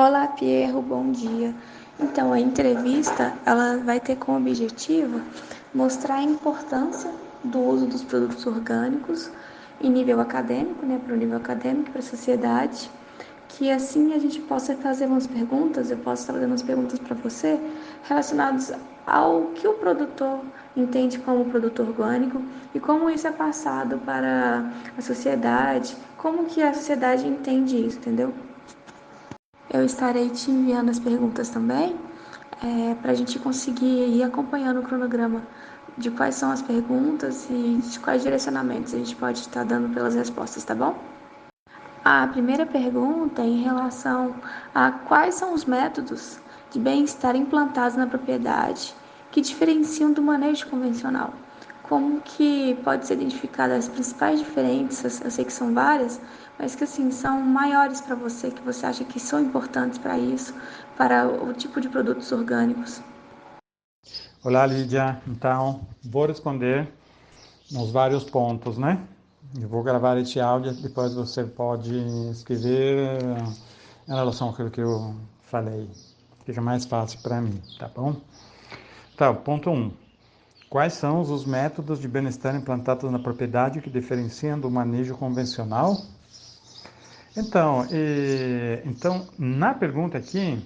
Olá, Pierro, bom dia. Então, a entrevista, ela vai ter como objetivo mostrar a importância do uso dos produtos orgânicos em nível acadêmico, para o nível acadêmico, para a sociedade, que assim a gente possa fazer umas perguntas, eu posso estar fazendo umas perguntas para você relacionadas ao que o produtor entende como produto orgânico e como isso é passado para a sociedade, como que a sociedade entende isso, entendeu? Eu estarei te enviando as perguntas também, para a gente conseguir ir acompanhando o cronograma de quais são as perguntas e de quais direcionamentos a gente pode estar dando pelas respostas, tá bom? A primeira pergunta é em relação a quais são os métodos de bem-estar implantados na propriedade que diferenciam do manejo convencional. Como que pode ser identificada as principais diferenças? Eu sei que são várias, mas que assim são maiores para você, que você acha que são importantes para isso, para o tipo de produtos orgânicos. Olá, Lídia. Então, vou responder nos vários pontos, né? Eu vou gravar este áudio, depois você pode escrever em relação àquilo que eu falei. Fica mais fácil para mim, tá bom? Então, ponto 1. Quais são os métodos de bem-estar implantados na propriedade que diferenciam do manejo convencional? Então, na pergunta aqui,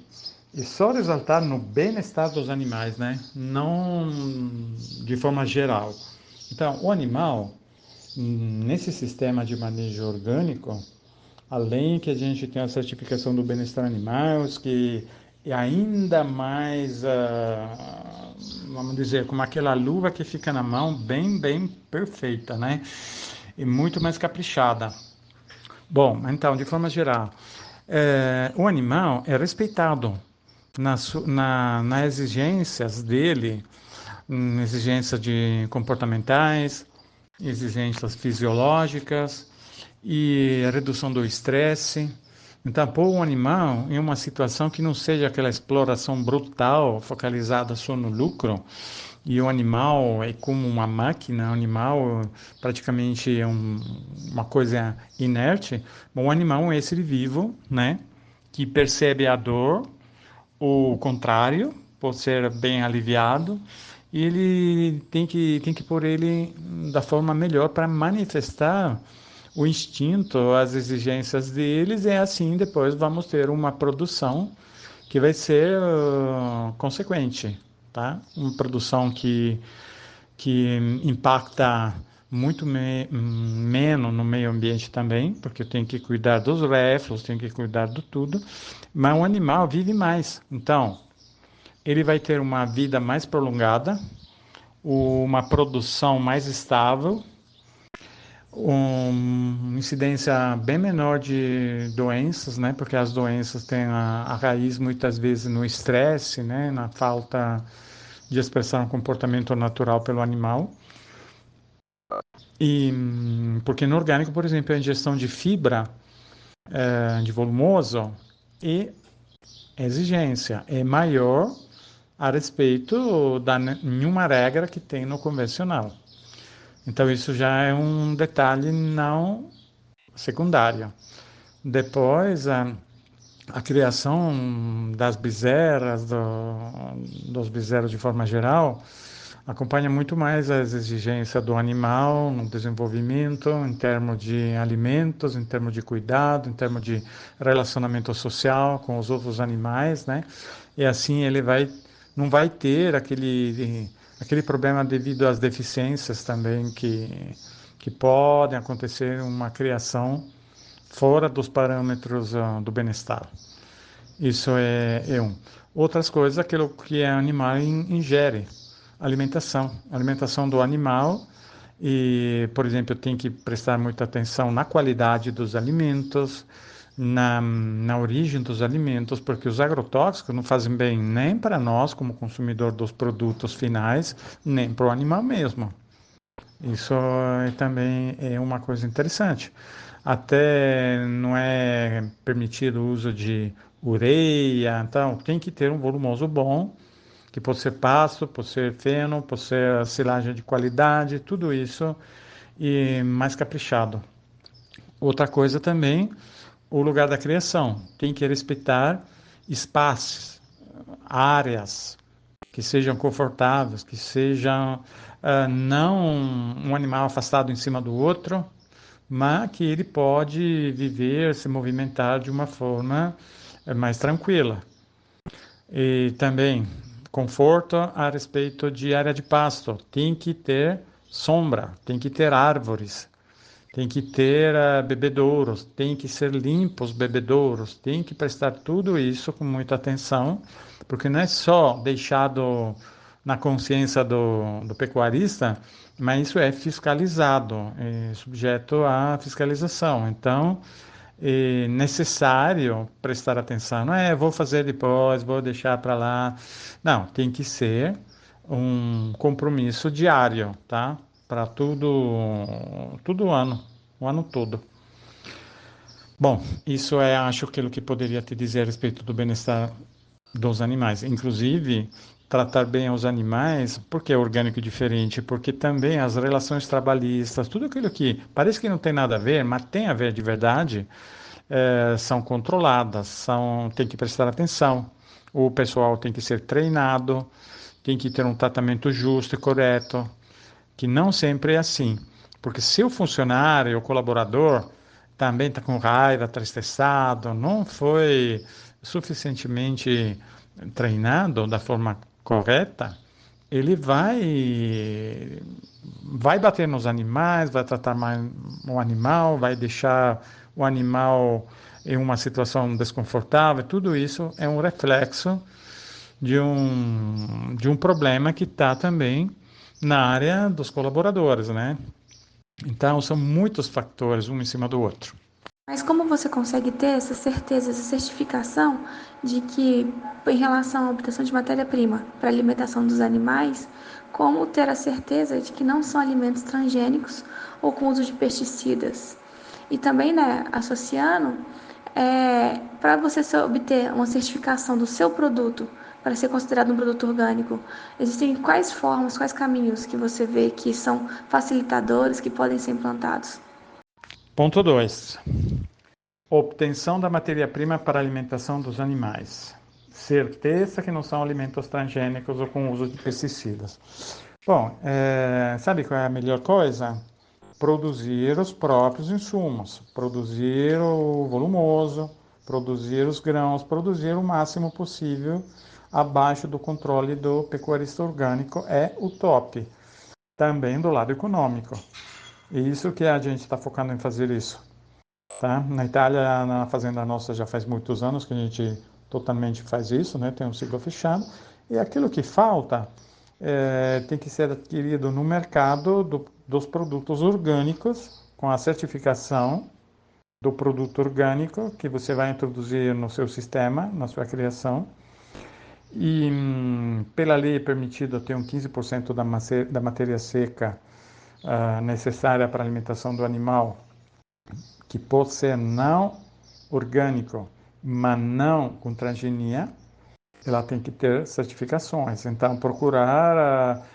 e só ressaltar no bem-estar dos animais, né? Não de forma geral. Então, o animal, nesse sistema de manejo orgânico, além que a gente tem a certificação do bem-estar animal, que é ainda mais, vamos dizer, como aquela luva que fica na mão, bem perfeita, né? E muito mais caprichada. Bom, então, de forma geral, o animal é respeitado nas exigências dele, exigências comportamentais, exigências fisiológicas e a redução do estresse. Então, pôr um animal em uma situação que não seja aquela exploração brutal, focalizada só no lucro, e o animal é como uma máquina, o animal praticamente é uma coisa inerte. Bom, o animal é um ser vivo, né, que percebe a dor, o contrário, por ser bem aliviado, e ele tem que pôr ele da forma melhor para manifestar o instinto, as exigências deles, e assim depois vamos ter uma produção que vai ser consequente, tá? Uma produção que impacta muito menos no meio ambiente também, porque eu tenho que cuidar dos reflux, tenho que cuidar de tudo, mas o animal vive mais. Então, ele vai ter uma vida mais prolongada, uma produção mais estável, uma incidência bem menor de doenças, né? Porque as doenças têm a raiz muitas vezes no estresse, né? Na falta de expressar um comportamento natural pelo animal. E porque no orgânico, por exemplo, a ingestão de fibra, de volumoso e exigência é maior a respeito da nenhuma regra que tem no convencional. Então isso já é um detalhe não secundário. Depois, a criação das bezerras, dos bezerros de forma geral, acompanha muito mais as exigências do animal no desenvolvimento, em termos de alimentos, em termos de cuidado, em termos de relacionamento social com os outros animais, né? E assim ele não vai ter aquele problema devido às deficiências também que podem acontecer em uma criação fora dos parâmetros do bem-estar. Isso é um. Outras coisas, aquilo que o animal ingere, alimentação do animal. E, por exemplo, tem que prestar muita atenção na qualidade dos alimentos, na origem dos alimentos, porque os agrotóxicos não fazem bem nem para nós, como consumidor dos produtos finais, nem para o animal mesmo. Isso também é uma coisa interessante. Até não é permitido o uso de ureia, então tem que ter um volumoso bom, que pode ser pasto, pode ser feno, pode ser silagem de qualidade, tudo isso e mais caprichado. Outra coisa também, o lugar da criação. Tem que respeitar espaços, áreas que sejam confortáveis, que sejam não um animal afastado em cima do outro, mas que ele pode viver, se movimentar de uma forma mais tranquila. E também conforto a respeito de área de pasto. Tem que ter sombra, tem que ter árvores, tem que ter bebedouros, tem que ser limpos os bebedouros, tem que prestar tudo isso com muita atenção, porque não é só deixado na consciência do pecuarista, mas isso é fiscalizado, é subjeto à fiscalização. Então, é necessário prestar atenção. Não é, vou fazer depois, vou deixar para lá. Não, tem que ser um compromisso diário, tá? Para todo ano, o ano todo. Bom, isso é, acho, aquilo que poderia te dizer a respeito do bem-estar dos animais. Inclusive, tratar bem os animais, porque é orgânico e diferente, porque também as relações trabalhistas, tudo aquilo que parece que não tem nada a ver, mas tem a ver de verdade, são controladas, tem que prestar atenção. O pessoal tem que ser treinado, tem que ter um tratamento justo e correto, que não sempre é assim. Porque se o funcionário, o colaborador, também está com raiva, está estressado, não foi suficientemente treinado da forma correta, ele vai bater nos animais, vai tratar mais o animal, vai deixar o animal em uma situação desconfortável. Tudo isso é um reflexo de um problema que está também na área dos colaboradores, né? Então, são muitos fatores, um em cima do outro. Mas como você consegue ter essa certeza, essa certificação de que, em relação à obtenção de matéria-prima para a alimentação dos animais, como ter a certeza de que não são alimentos transgênicos ou com uso de pesticidas? E também, né, associando, para você obter uma certificação do seu produto para ser considerado um produto orgânico, existem quais formas, quais caminhos que você vê que são facilitadores que podem ser implantados? Ponto 2. Obtenção da matéria-prima para a alimentação dos animais. Certeza que não são alimentos transgênicos ou com uso de pesticidas. Bom, sabe qual é a melhor coisa? Produzir os próprios insumos, produzir o volumoso, produzir os grãos, produzir o máximo possível abaixo do controle do pecuarista orgânico é o top, também do lado econômico. E isso que a gente está focando em fazer isso. Tá? Na Itália, na fazenda nossa, já faz muitos anos que a gente totalmente faz isso, né? Tem um ciclo fechado. E aquilo que falta tem que ser adquirido no mercado dos produtos orgânicos, com a certificação do produto orgânico que você vai introduzir no seu sistema, na sua criação. E pela lei é permitido ter um 15% da matéria seca necessária para a alimentação do animal, que pode ser não orgânico, mas não com transgenia, ela tem que ter certificações. Então, procurar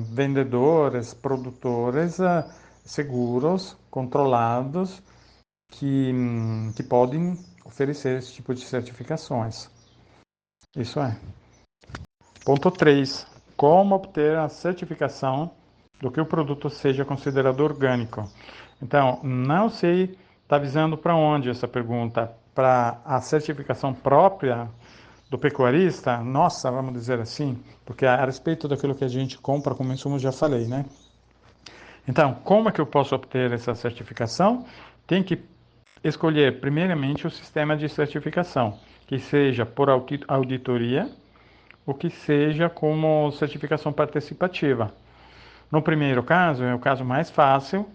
vendedores, produtores seguros, controlados, que podem oferecer esse tipo de certificações. Isso é. Ponto 3. Como obter a certificação do que o produto seja considerado orgânico? Então, não sei, está visando para onde essa pergunta? Para a certificação própria do pecuarista? Nossa, vamos dizer assim, porque a respeito daquilo que a gente compra como insumo, já falei, né? Então, como é que eu posso obter essa certificação? Tem que escolher, primeiramente, o sistema de certificação, que seja por auditoria, ou que seja como certificação participativa. No primeiro caso, é o caso mais fácil,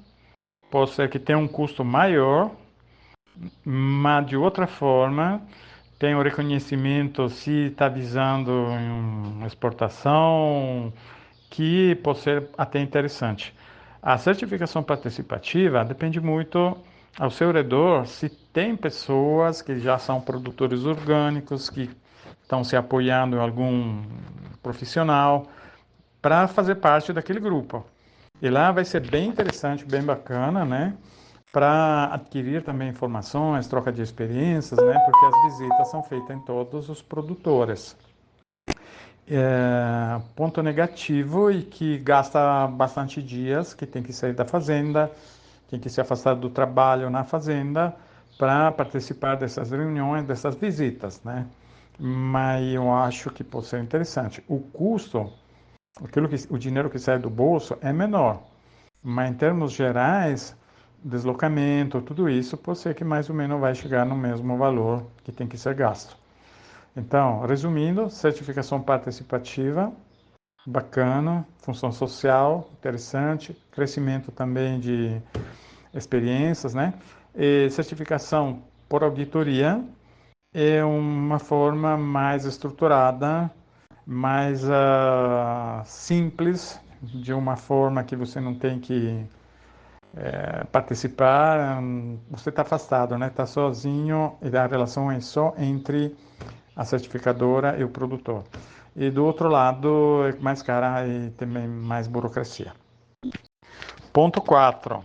pode ser que tenha um custo maior, mas de outra forma, tem o reconhecimento se está visando uma exportação, que pode ser até interessante. A certificação participativa depende muito ao seu redor se tem pessoas que já são produtores orgânicos, que estão se apoiando em algum profissional para fazer parte daquele grupo. E lá vai ser bem interessante, bem bacana, né? para adquirir também informações, troca de experiências, né? Porque as visitas são feitas em todos os produtores. Ponto negativo e que gasta bastante dias, que tem que sair da fazenda, tem que se afastar do trabalho na fazenda para participar dessas reuniões, dessas visitas, né? Mas eu acho que pode ser interessante. O custo, o dinheiro que sai do bolso é menor, mas em termos gerais, deslocamento, tudo isso, pode ser que mais ou menos vai chegar no mesmo valor que tem que ser gasto. Então, resumindo, certificação participativa, bacana, função social, interessante, crescimento também de experiências, né? E certificação por auditoria é uma forma mais estruturada, mais simples, de uma forma que você não tem que participar, você está afastado, né? Está sozinho e a relação é só entre a certificadora e o produtor. E do outro lado, é mais cara e também mais burocracia. Ponto 4.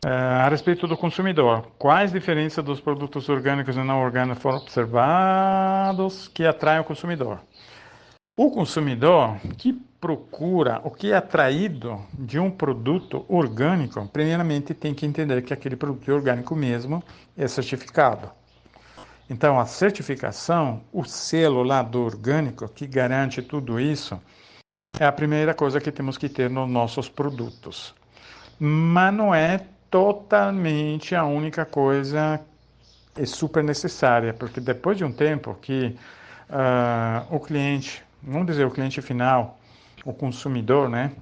A respeito do consumidor, quais diferenças dos produtos orgânicos e não orgânicos foram observados que atraem o consumidor? O consumidor que procura, o que é atraído de um produto orgânico, primeiramente tem que entender que aquele produto é orgânico mesmo, é certificado. Então, a certificação, o selo lá do orgânico, que garante tudo isso, é a primeira coisa que temos que ter nos nossos produtos. Mas não é totalmente a única coisa é super necessária, porque depois de um tempo que o cliente, vamos dizer o cliente final, o consumidor, né,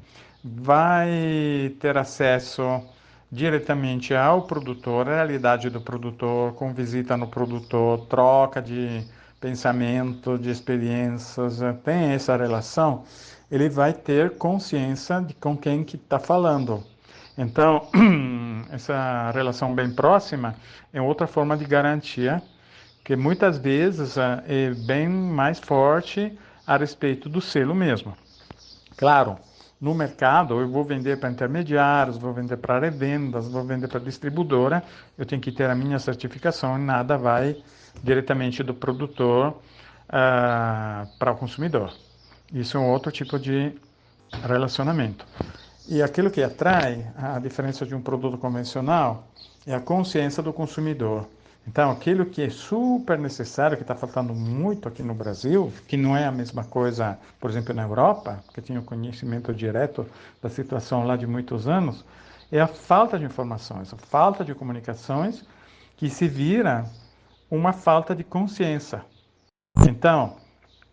vai ter acesso diretamente ao produtor, à realidade do produtor, com visita no produtor, troca de pensamento, de experiências, tem essa relação, ele vai ter consciência de com quem que está falando. Então, essa relação bem próxima é outra forma de garantia que muitas vezes é bem mais forte a respeito do selo mesmo. Claro, no mercado eu vou vender para intermediários, vou vender para revendas, vou vender para distribuidora, eu tenho que ter a minha certificação e nada vai diretamente do produtor para o consumidor. Isso é um outro tipo de relacionamento. E aquilo que atrai, a diferença de um produto convencional, é a consciência do consumidor. Então, aquilo que é super necessário, que está faltando muito aqui no Brasil, que não é a mesma coisa, por exemplo, na Europa, que eu tenho conhecimento direto da situação lá de muitos anos, é a falta de informações, a falta de comunicações, que se vira uma falta de consciência. Então,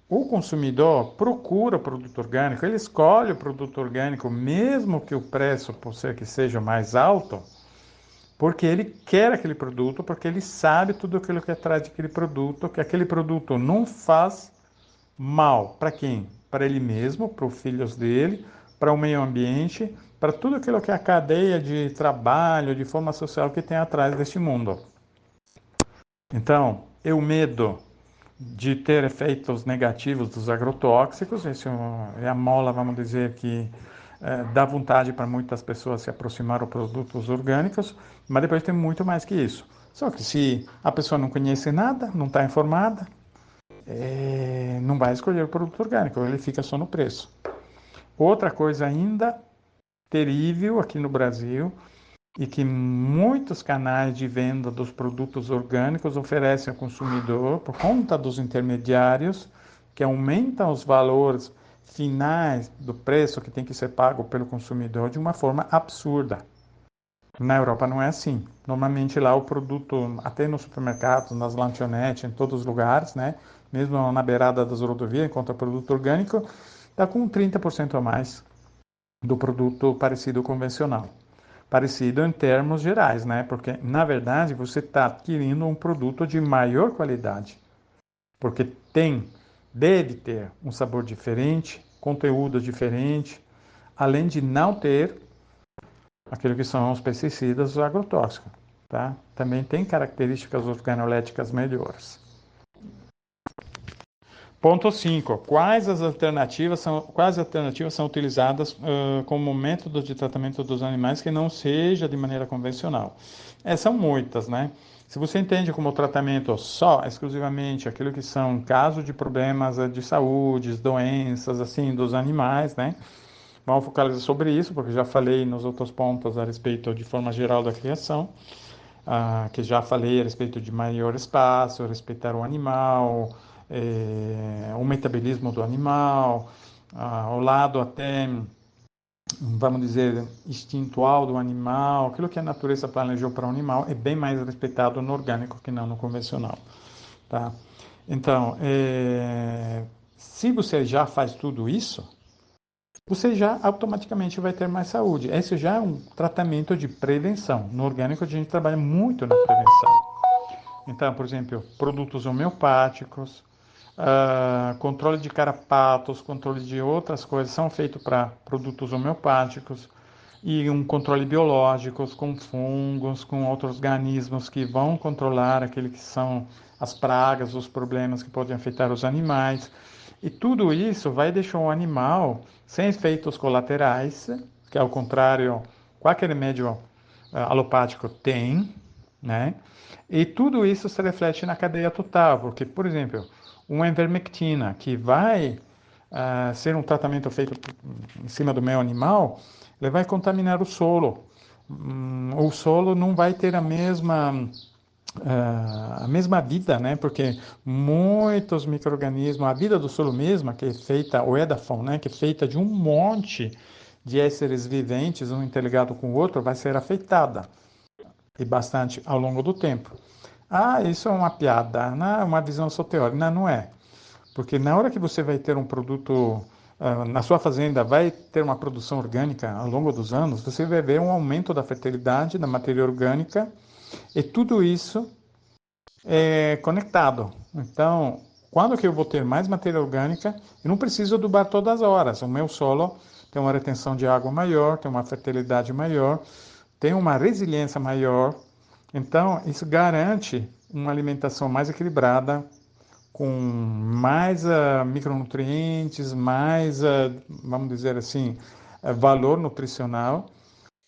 o consumidor procura o produto orgânico, ele escolhe o produto orgânico, mesmo que o preço possa que seja mais alto, porque ele quer aquele produto, porque ele sabe tudo aquilo que é atrás daquele produto, que aquele produto não faz mal. Para quem? Para ele mesmo, para os filhos dele, para o meio ambiente, para tudo aquilo que é a cadeia de trabalho, de forma social que tem atrás deste mundo. Então, o medo de ter efeitos negativos dos agrotóxicos, isso é a mola, vamos dizer, que dá vontade para muitas pessoas se aproximar dos produtos orgânicos, mas depois tem muito mais que isso. Só que se a pessoa não conhece nada, não está informada, não vai escolher o produto orgânico, ele fica só no preço. Outra coisa ainda terrível aqui no Brasil e que muitos canais de venda dos produtos orgânicos oferecem ao consumidor por conta dos intermediários que aumentam os valores finais do preço que tem que ser pago pelo consumidor de uma forma absurda. Na Europa não é assim. Normalmente lá o produto, até nos supermercados, nas lanchonetes, em todos os lugares, né? Mesmo na beirada das rodovias, enquanto é produto orgânico, está com 30% a mais do produto parecido convencional. Parecido em termos gerais, né? Porque, na verdade, você está adquirindo um produto de maior qualidade. Porque deve ter um sabor diferente, conteúdo diferente, além de não ter aquilo que são os pesticidas, os agrotóxicos, tá? Também tem características organoléticas melhores. Ponto 5. Quais alternativas são utilizadas como método de tratamento dos animais que não seja de maneira convencional? São muitas, né? Se você entende como tratamento só, exclusivamente, aquilo que são casos de problemas de saúde, doenças, assim, dos animais, né? Vamos focalizar sobre isso, porque já falei nos outros pontos a respeito de forma geral da criação, que já falei a respeito de maior espaço, respeitar o animal, o metabolismo do animal, o lado até, vamos dizer, instintual do animal, aquilo que a natureza planejou para o animal é bem mais respeitado no orgânico que não no convencional, tá? Então, se você já faz tudo isso, você já automaticamente vai ter mais saúde. Esse já é um tratamento de prevenção. No orgânico a gente trabalha muito na prevenção. Então, por exemplo, produtos homeopáticos, controle de carrapatos, controle de outras coisas são feitos para produtos homeopáticos e um controle biológico com fungos, com outros organismos que vão controlar aquilo que são as pragas, os problemas que podem afetar os animais. E tudo isso vai deixar o animal sem efeitos colaterais, que ao contrário, qualquer remédio alopático tem, né? E tudo isso se reflete na cadeia total, porque, por exemplo, uma ivermectina que vai ser um tratamento feito em cima do meu animal, ele vai contaminar o solo. O solo não vai ter a mesma vida, né? Porque muitos micro-organismos, a vida do solo mesma, que é feita, o edafon, né? Que é feita de um monte de ésteres viventes, um interligado com o outro, vai ser afetada e bastante ao longo do tempo. Isso é uma piada, não, uma visão só teórica. Não, não é. Porque na hora que você vai ter um produto, na sua fazenda, vai ter uma produção orgânica ao longo dos anos, você vai ver um aumento da fertilidade, da matéria orgânica, e tudo isso é conectado. Então, quando que eu vou ter mais matéria orgânica, eu não preciso adubar todas as horas. O meu solo tem uma retenção de água maior, tem uma fertilidade maior, tem uma resiliência maior. Então, isso garante uma alimentação mais equilibrada, com mais micronutrientes, mais, vamos dizer assim, valor nutricional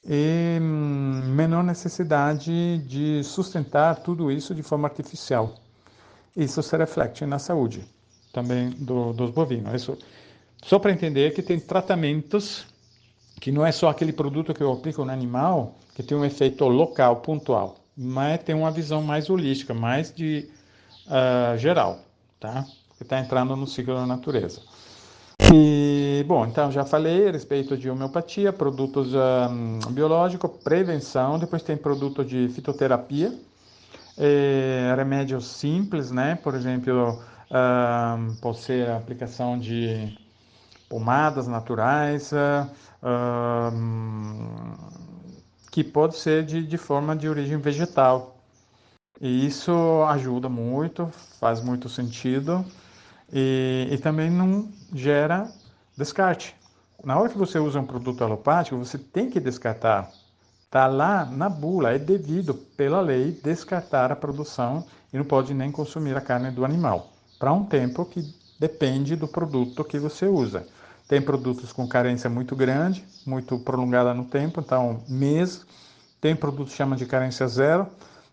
e menor necessidade de sustentar tudo isso de forma artificial. Isso se reflete na saúde também dos bovinos. Isso, só para entender que tem tratamentos que não é só aquele produto que eu aplico no animal que tem um efeito local, pontual, mas tem uma visão mais holística, mais de geral, tá? Que está entrando no ciclo da natureza. E, bom, então já falei a respeito de homeopatia, produtos biológicos, prevenção, depois tem produto de fitoterapia, remédios simples, né? Por exemplo, pode ser a aplicação de pomadas naturais, que pode ser de forma de origem vegetal. E isso ajuda muito, faz muito sentido e também não gera descarte. Na hora que você usa um produto alopático, você tem que descartar. Está lá na bula, é devido pela lei descartar a produção e não pode nem consumir a carne do animal, para um tempo que depende do produto que você usa. Tem produtos com carência muito grande, muito prolongada no tempo, então mês. Tem produtos que chamam de carência zero,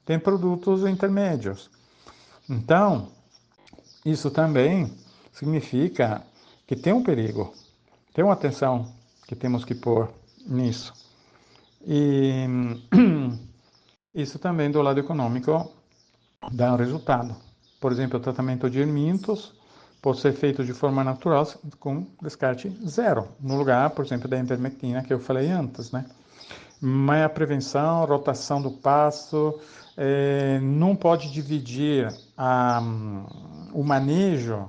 tem produtos intermédios. Então, isso também significa que tem um perigo, tem uma atenção que temos que pôr nisso. E isso também do lado econômico dá um resultado. Por exemplo, o tratamento de hermintos pode ser feito de forma natural com descarte zero, no lugar, por exemplo, da ivermectina que eu falei antes, né? Mas a prevenção, rotação do pasto, não pode dividir o manejo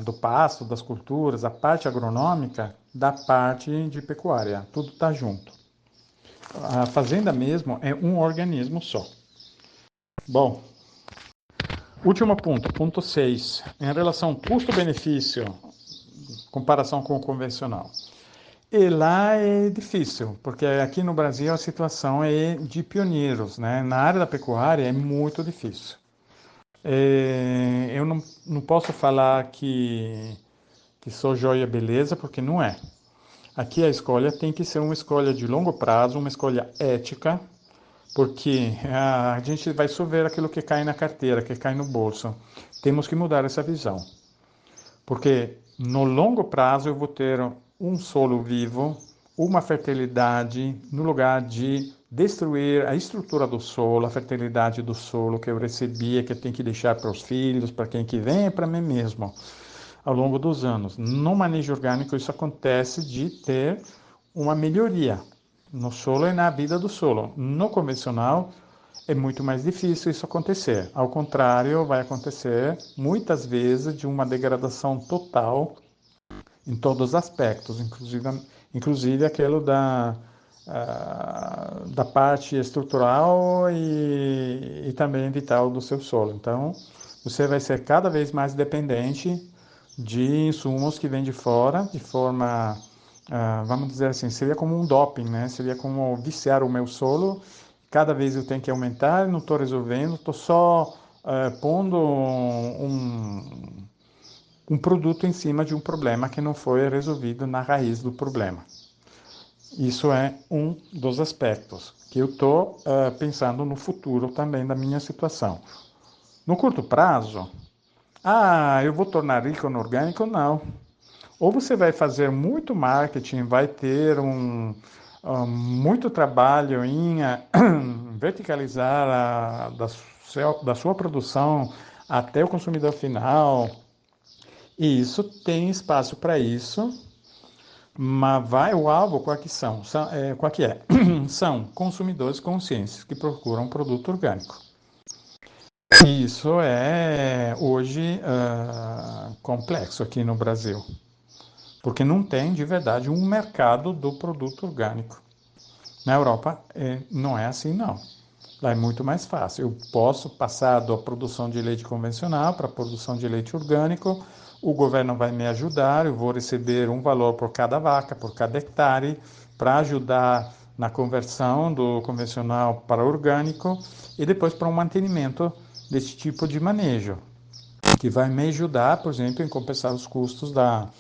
do pasto, das culturas, a parte agronômica da parte de pecuária. Tudo está junto. A fazenda mesmo é um organismo só. Bom, último ponto, ponto 6. Em relação ao custo-benefício, comparação com o convencional. E lá é difícil, porque aqui no Brasil a situação é de pioneiros, né? Na área da pecuária é muito difícil. eu não posso falar que sou joia beleza, porque não é. Aqui a escolha tem que ser uma escolha de longo prazo, uma escolha ética, porque a gente vai só ver aquilo que cai na carteira, que cai no bolso. Temos que mudar essa visão, porque no longo prazo eu vou ter um solo vivo, uma fertilidade, no lugar de destruir a estrutura do solo, a fertilidade do solo que eu recebia, que eu tenho que deixar para os filhos, para quem que vem e para mim mesmo, ao longo dos anos. No manejo orgânico isso acontece de ter uma melhoria no solo e na vida do solo. No convencional é muito mais difícil isso acontecer. Ao contrário, vai acontecer muitas vezes de uma degradação total em todos os aspectos, inclusive aquilo da parte estrutural e também vital do seu solo. Então, você vai ser cada vez mais dependente de insumos que vêm de fora, de forma, vamos dizer assim, seria como um doping, né? Seria como viciar o meu solo. Cada vez eu tenho que aumentar, não estou resolvendo, estou só pondo um produto em cima de um problema que não foi resolvido na raiz do problema. Isso é um dos aspectos que eu estou pensando no futuro também da minha situação. No curto prazo, eu vou tornar rico no orgânico? Não. Ou você vai fazer muito marketing, vai ter muito trabalho em verticalizar da sua produção até o consumidor final, e isso tem espaço para isso, mas o alvo qual que são? Qual que é? São consumidores conscientes que procuram produto orgânico. E isso é hoje complexo aqui no Brasil, porque não tem de verdade um mercado do produto orgânico. Na Europa não é assim não. Lá é muito mais fácil. Eu posso passar da produção de leite convencional para a produção de leite orgânico, o governo vai me ajudar, eu vou receber um valor por cada vaca, por cada hectare, para ajudar na conversão do convencional para orgânico e depois para o mantenimento desse tipo de manejo, que vai me ajudar, por exemplo, em compensar os custos da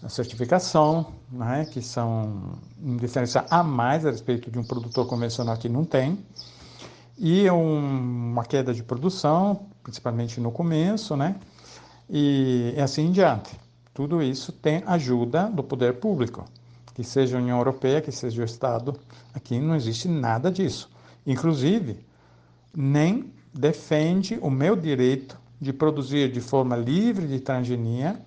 certificação, né, que são uma diferença a mais a respeito de um produtor convencional que não tem, e uma queda de produção, principalmente no começo, né? E assim em diante. Tudo isso tem ajuda do poder público, que seja a União Europeia, que seja o Estado. Aqui não existe nada disso. Inclusive, nem defende o meu direito de produzir de forma livre de transgenia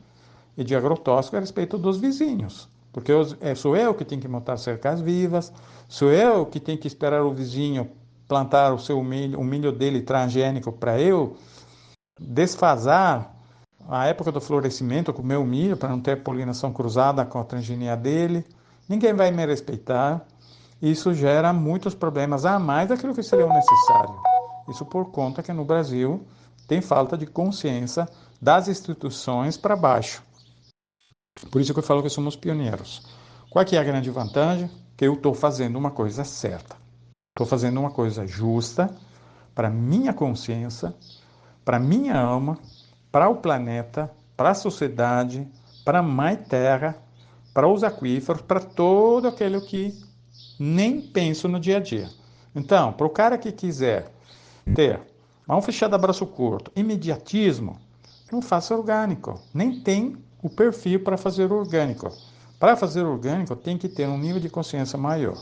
e de agrotóxico a respeito dos vizinhos. Porque sou eu que tenho que montar cercas vivas, sou eu que tenho que esperar o vizinho plantar o milho dele transgênico para eu desfasar a época do florescimento com o meu milho, para não ter polinização cruzada com a transgenia dele. Ninguém vai me respeitar. Isso gera muitos problemas a mais daquilo que seria necessário. Isso por conta que no Brasil tem falta de consciência das instituições para baixo. Por isso que eu falo que somos pioneiros. Qual que é a grande vantagem? Que eu estou fazendo uma coisa certa. Estou fazendo uma coisa justa para minha consciência, para minha alma, para o planeta, para a sociedade, para a mãe terra, para os aquíferos, para todo aquele que nem penso no dia a dia. Então, para o cara que quiser ter mão fechada, braço curto, imediatismo, não faça orgânico. Nem tem o perfil para fazer orgânico. Para fazer orgânico, tem que ter um nível de consciência maior.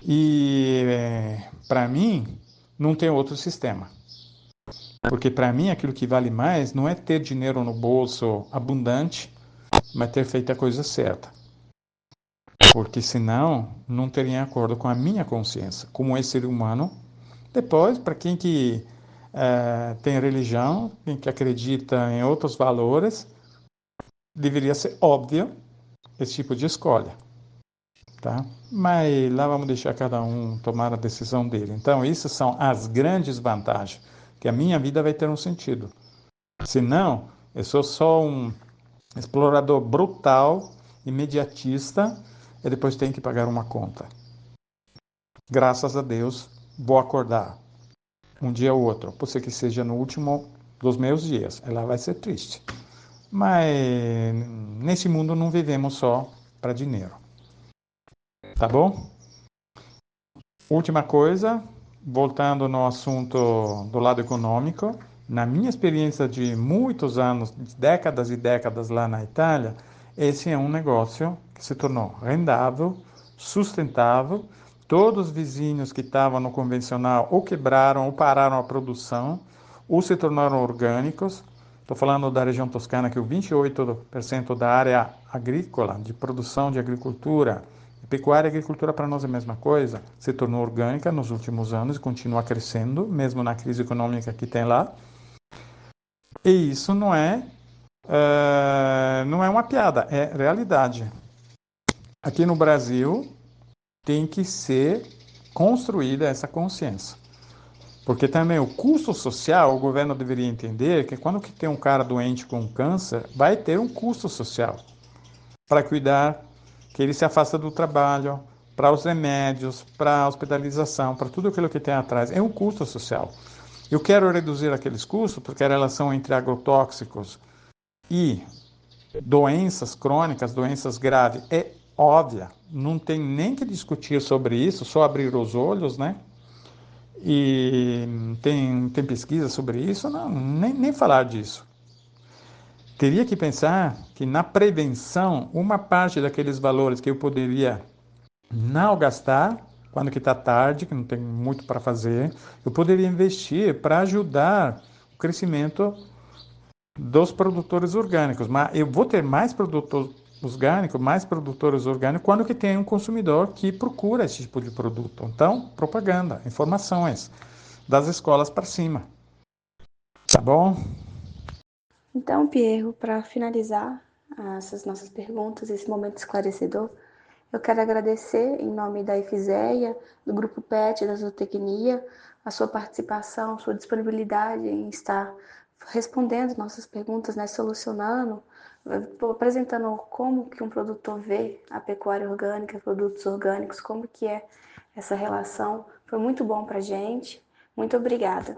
E para mim, não tem outro sistema. Porque para mim, aquilo que vale mais não é ter dinheiro no bolso abundante, mas ter feito a coisa certa. Porque senão, não teria acordo com a minha consciência, como é ser humano. Depois, para quem que tem religião, quem que acredita em outros valores, deveria ser óbvio esse tipo de escolha, tá? Mas lá vamos deixar cada um tomar a decisão dele. Então, essas são as grandes vantagens, que a minha vida vai ter um sentido. Senão, eu sou só um explorador brutal, imediatista, e depois tenho que pagar uma conta. Graças a Deus, vou acordar um dia ou outro, pode ser que seja no último dos meus dias. Ela vai ser triste. Mas nesse mundo não vivemos só para dinheiro. Tá bom? Última coisa, voltando no assunto do lado econômico, na minha experiência de muitos anos, décadas e décadas lá na Itália, esse é um negócio que se tornou rendável, sustentável. Todos os vizinhos que estavam no convencional ou quebraram ou pararam a produção, ou se tornaram orgânicos. Estou falando da região toscana, que o 28% da área agrícola, de produção de agricultura, pecuária e agricultura para nós é a mesma coisa, se tornou orgânica nos últimos anos e continua crescendo, mesmo na crise econômica que tem lá. E isso não é uma piada, é realidade. Aqui no Brasil tem que ser construída essa consciência. Porque também o custo social, o governo deveria entender que quando que tem um cara doente com câncer, vai ter um custo social para cuidar, que ele se afasta do trabalho, para os remédios, para a hospitalização, para tudo aquilo que tem atrás. É um custo social. Eu quero reduzir aqueles custos porque a relação entre agrotóxicos e doenças crônicas, doenças graves, é óbvia. Não tem nem que discutir sobre isso, só abrir os olhos, né? E tem pesquisa sobre isso? Não, nem falar disso. Teria que pensar que na prevenção, uma parte daqueles valores que eu poderia não gastar, quando que está tarde, que não tem muito para fazer, eu poderia investir para ajudar o crescimento dos produtores orgânicos. Mas eu vou ter mais produtores orgânicos, mais produtores orgânicos, quando que tem um consumidor que procura esse tipo de produto. Então, propaganda, informações das escolas para cima. Tá bom? Então, Pierro, para finalizar essas nossas perguntas, esse momento esclarecedor, eu quero agradecer em nome da IFZEA, do Grupo PET, da Zootecnia, a sua participação, sua disponibilidade em estar respondendo nossas perguntas, né, solucionando, apresentando como que um produtor vê a pecuária orgânica, produtos orgânicos, como que é essa relação. Foi muito bom para a gente. Muito obrigada.